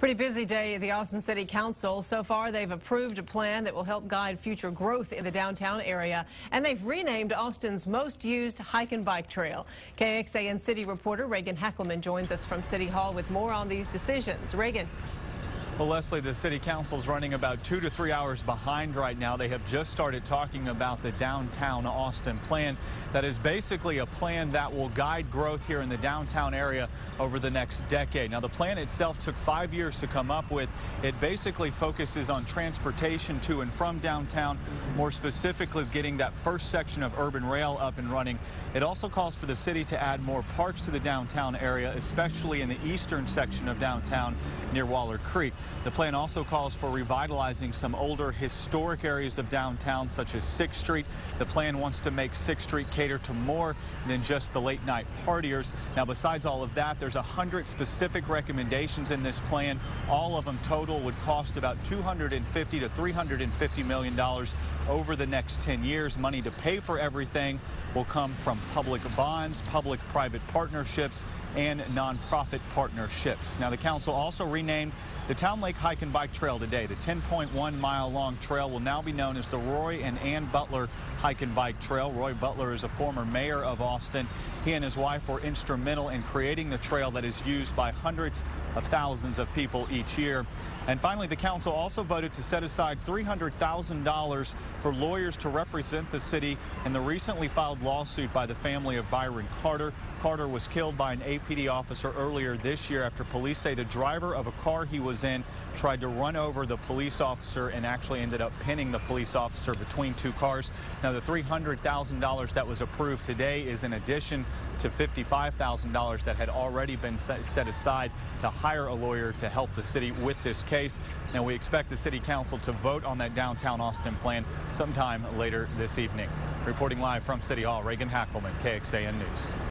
Pretty busy day at the Austin City Council. So far, they've approved a plan that will help guide future growth in the downtown area, and they've renamed Austin's most used hike and bike trail. KXAN City reporter Reagan Hackelman joins us from City Hall with more on these decisions. Reagan. Well, Leslie, the City Council's running about 2 to 3 hours behind right now. They have just started talking about the downtown Austin plan. That is basically a plan that will guide growth here in the downtown area over the next decade. Now, the plan itself took 5 years to come up with. It basically focuses on transportation to and from downtown, more specifically getting that first section of urban rail up and running. It also calls for the city to add more parks to the downtown area, especially in the eastern section of downtown near Waller Creek. The plan also calls for revitalizing some older historic areas of downtown, such as 6th Street. The plan wants to make 6th Street cater to more than just the late night partiers. Now, besides all of that, there's 100 specific recommendations in this plan. All of them total would cost about $250 to $350 million over the next 10 years. Money to pay for everything will come from public bonds, public-private partnerships, and nonprofit partnerships. Now, the council also renamed the Town Lake Hike and Bike Trail today. The 10.1-mile-long trail will now be known as the Roy and Ann Butler Hike and Bike Trail. Roy Butler is a former mayor of Austin. He and his wife were instrumental in creating the trail that is used by hundreds of thousands of people each year. And finally, the council also voted to set aside $300,000 for lawyers to represent the city in the recently filed lawsuit by the family of Byron Carter. Carter was killed by an APD officer earlier this year after police say the driver of a car he was in tried to run over the police officer and actually ended up pinning the police officer between two cars. Now, the $300,000 that was approved today is in addition to $55,000 that had already been set aside to hire a lawyer to help the city with this case. Now, we expect the City Council to vote on that downtown Austin plan sometime later this evening. Reporting live from City Hall, Reagan Hackelman, KXAN News.